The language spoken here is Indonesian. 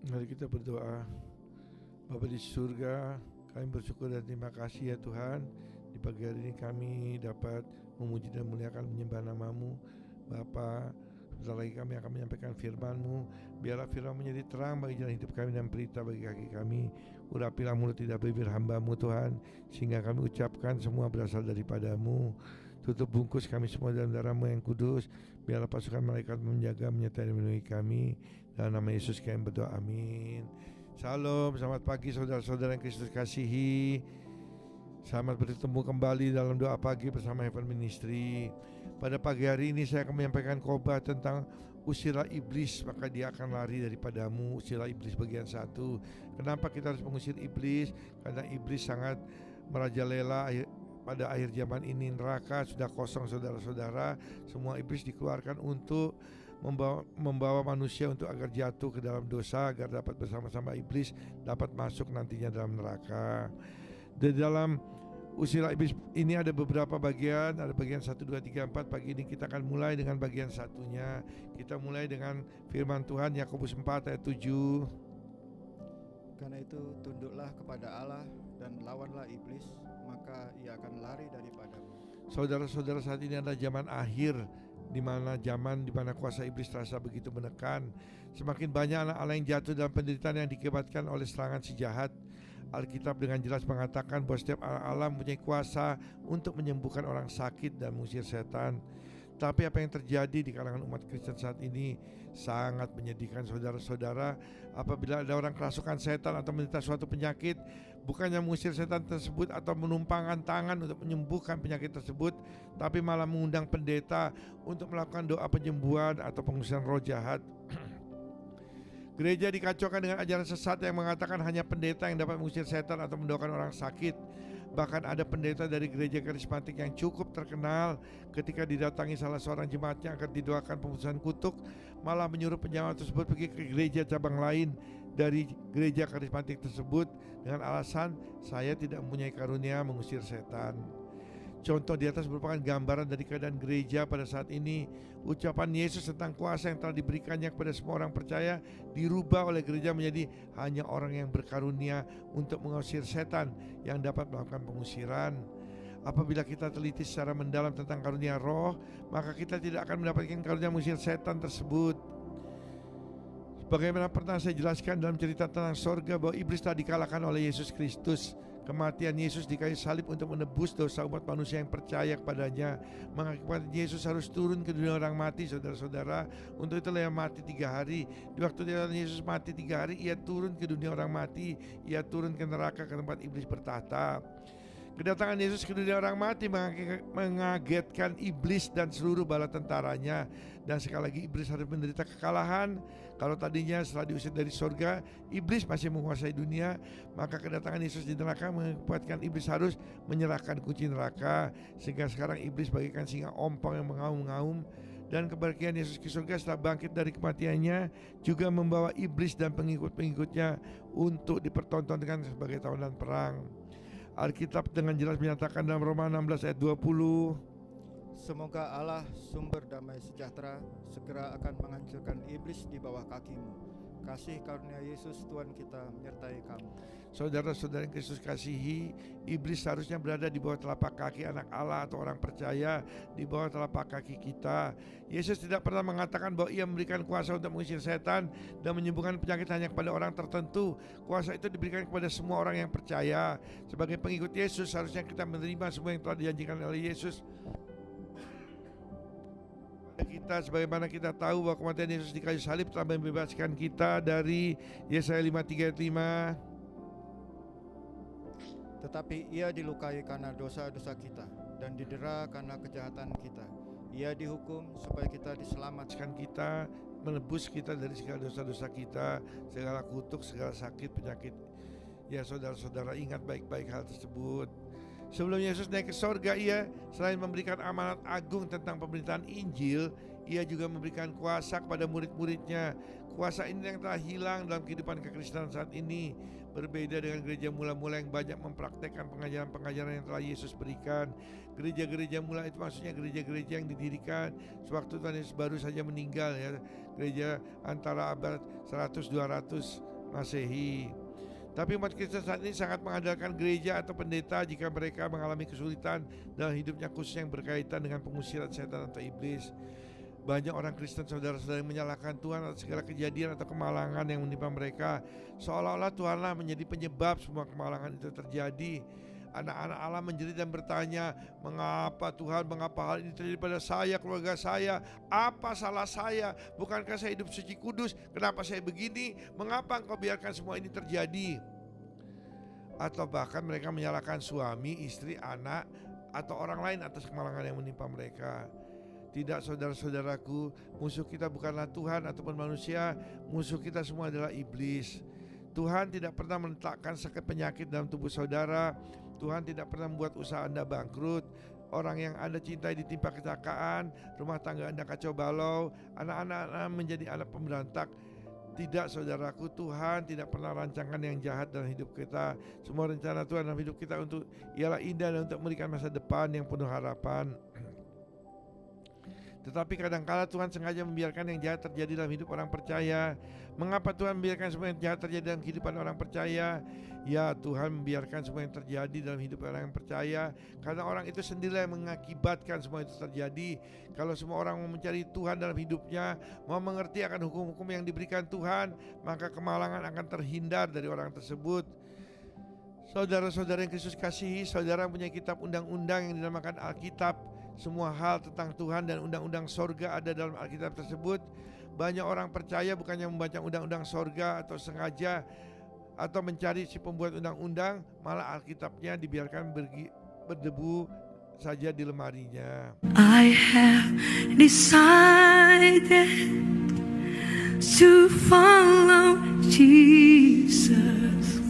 Mari kita berdoa. Bapa di surga, kami bersyukur dan terima kasih ya Tuhan. Di pagi hari ini kami dapat memuji dan memuliakan menyembah nama-Mu Bapa. Sebentar lagi kami akan menyampaikan firman-Mu. Biarlah firman menjadi terang bagi jalan hidup kami dan pelita bagi kaki kami. Urapilah mulut tidak bibir hamba-Mu Tuhan, sehingga kami ucapkan semua berasal daripada-Mu. Tutup bungkus kami semua dalam darah-Mu yang kudus. Biarlah pasukan malaikat menjaga, menyertai dan melindungi kami. Dalam nama Yesus kami berdoa, amin. Shalom, selamat pagi saudara-saudara yang Kristus kasihi. Selamat bertemu kembali dalam doa pagi bersama Heaven Ministry. Pada pagi hari ini saya akan menyampaikan khotbah tentang usirlah iblis maka dia akan lari daripadamu. Usirlah iblis bagian 1. Kenapa kita harus mengusir iblis? Karena iblis sangat merajalela. Pada akhir zaman ini neraka sudah kosong saudara-saudara. Semua iblis dikeluarkan untuk membawa manusia untuk agar jatuh ke dalam dosa, agar dapat bersama-sama iblis dapat masuk nantinya dalam neraka. Di dalam usirlah iblis ini ada beberapa bagian, ada bagian 1, 2, 3, 4. Pagi ini kita akan mulai dengan bagian satunya. Kita mulai dengan firman Tuhan Yakobus 4 ayat 7. Karena itu tunduklah kepada Allah dan lawanlah iblis, maka ia akan lari daripadamu. Saudara-saudara, saat ini adalah zaman akhir, di mana kuasa iblis terasa begitu menekan. Semakin banyak anak Allah yang jatuh dalam penderitaan yang dikibatkan oleh serangan si jahat. Alkitab dengan jelas mengatakan bahwa setiap anak Allah mempunyai kuasa untuk menyembuhkan orang sakit dan mengusir setan. Tapi apa yang terjadi di kalangan umat Kristen saat ini sangat menyedihkan saudara-saudara. Apabila ada orang kerasukan setan atau menderita suatu penyakit, bukannya mengusir setan tersebut atau menumpangkan tangan untuk menyembuhkan penyakit tersebut, tapi malah mengundang pendeta untuk melakukan doa penyembuhan atau pengusiran roh jahat. Gereja dikacaukan dengan ajaran sesat yang mengatakan hanya pendeta yang dapat mengusir setan atau mendoakan orang sakit. Bahkan ada pendeta dari gereja karismatik yang cukup terkenal, ketika didatangi salah seorang jemaatnya akan didoakan pemutusan kutuk, malah menyuruh penjamaat tersebut pergi ke gereja cabang lain dari gereja karismatik tersebut dengan alasan saya tidak mempunyai karunia mengusir setan. Contoh di atas merupakan gambaran dari keadaan gereja pada saat ini. Ucapan Yesus tentang kuasa yang telah diberikannya kepada semua orang percaya dirubah oleh gereja menjadi hanya orang yang berkarunia untuk mengusir setan yang dapat melakukan pengusiran. Apabila kita teliti secara mendalam tentang karunia roh, maka kita tidak akan mendapatkan karunia mengusir setan tersebut. Bagaimana pernah saya jelaskan dalam cerita tentang sorga bahwa iblis telah dikalahkan oleh Yesus Kristus. Kematian Yesus di kayu salib untuk menebus dosa umat manusia yang percaya kepadanya, mengakibatkan Yesus harus turun ke dunia orang mati saudara-saudara. Untuk itulah ia mati 3 hari. Di waktu Yesus mati 3 hari, ia turun ke dunia orang mati. Ia turun ke neraka, ke tempat iblis bertahta. Kedatangan Yesus ke dunia orang mati mengagetkan iblis dan seluruh bala tentaranya. Dan sekali lagi iblis harus menderita kekalahan. Kalau tadinya setelah diusir dari surga iblis masih menguasai dunia, maka kedatangan Yesus di neraka mengakibatkan iblis harus menyerahkan kunci neraka. Sehingga sekarang iblis bagikan singa ompong yang mengaum-ngaum. Dan kepergian Yesus ke surga setelah bangkit dari kematiannya juga membawa iblis dan pengikut-pengikutnya untuk dipertontonkan sebagai tawanan perang. Alkitab dengan jelas menyatakan dalam Roma 16 ayat 20, semoga Allah sumber damai sejahtera segera akan menghancurkan iblis di bawah kakimu. Kasih karunia Yesus Tuhan kita menyertai kamu. Saudara-saudara yang Kristus kasihi, iblis seharusnya berada di bawah telapak kaki anak Allah atau orang percaya, di bawah telapak kaki kita. Yesus tidak pernah mengatakan bahwa ia memberikan kuasa untuk mengusir setan dan menyembuhkan penyakit hanya kepada orang tertentu. Kuasa itu diberikan kepada semua orang yang percaya. Sebagai pengikut Yesus seharusnya kita menerima semua yang telah dijanjikan oleh Yesus. Kita sebagaimana kita tahu bahwa kematian Yesus di kayu salib telah membebaskan kita dari Yesaya 53 ayat 5. Tetapi ia dilukai karena dosa-dosa kita dan didera karena kejahatan kita. Ia dihukum supaya kita diselamatkan, kita menebus kita dari segala dosa-dosa kita, segala kutuk, segala sakit, penyakit. Ya saudara-saudara, ingat baik-baik hal tersebut. Sebelum Yesus naik ke sorga, ia selain memberikan amanat agung tentang pemberitaan Injil, ia juga memberikan kuasa kepada murid-muridnya. Kuasa ini yang telah hilang dalam kehidupan kekristenan saat ini. Berbeda dengan gereja mula-mula yang banyak mempraktekkan pengajaran-pengajaran yang telah Yesus berikan. Gereja-gereja mula itu maksudnya gereja-gereja yang didirikan sewaktu Tuhan Yesus baru saja meninggal, ya. Gereja antara abad 100-200 Masehi. Tapi umat Kristen saat ini sangat mengandalkan gereja atau pendeta jika mereka mengalami kesulitan dalam hidupnya, khususnya yang berkaitan dengan pengusiran setan atau iblis. Banyak orang Kristen saudara-saudara yang menyalahkan Tuhan atas segala kejadian atau kemalangan yang menimpa mereka, seolah-olah Tuhanlah menjadi penyebab semua kemalangan itu terjadi. Anak-anak Allah menjerit dan bertanya, mengapa Tuhan, mengapa hal ini terjadi pada saya, keluarga saya? Apa salah saya? Bukankah saya hidup suci kudus? Kenapa saya begini? Mengapa Engkau biarkan semua ini terjadi? Atau bahkan mereka menyalahkan suami, istri, anak, atau orang lain atas kemalangan yang menimpa mereka. Tidak, saudara-saudaraku, musuh kita bukanlah Tuhan ataupun manusia, musuh kita semua adalah iblis. Tuhan tidak pernah meletakkan sakit penyakit dalam tubuh saudara. Tuhan tidak pernah membuat usaha Anda bangkrut. Orang yang Anda cintai ditimpa kecelakaan, rumah tangga Anda kacau balau, anak-anak Anda menjadi anak pemberontak. Tidak, saudaraku, Tuhan tidak pernah rancangan yang jahat dalam hidup kita. Semua rencana Tuhan dalam hidup kita ialah indah dan untuk memberikan masa depan yang penuh harapan. Tetapi kadang-kala Tuhan sengaja membiarkan yang jahat terjadi dalam hidup orang percaya. Mengapa Tuhan membiarkan semua yang jahat terjadi dalam kehidupan orang percaya? Ya, Tuhan membiarkan semua yang terjadi dalam hidup orang yang percaya karena orang itu sendiri yang mengakibatkan semua itu terjadi. Kalau semua orang mau mencari Tuhan dalam hidupnya, mau mengerti akan hukum-hukum yang diberikan Tuhan, maka kemalangan akan terhindar dari orang tersebut. Saudara-saudara yang Kristus kasihi, saudara punya kitab undang-undang yang dinamakan Alkitab. Semua hal tentang Tuhan dan undang-undang sorga ada dalam Alkitab tersebut. Banyak orang percaya bukannya membaca undang-undang sorga atau sengaja atau mencari si pembuat undang-undang, malah Alkitabnya dibiarkan berdebu saja di lemarinya. I have decided to follow Jesus.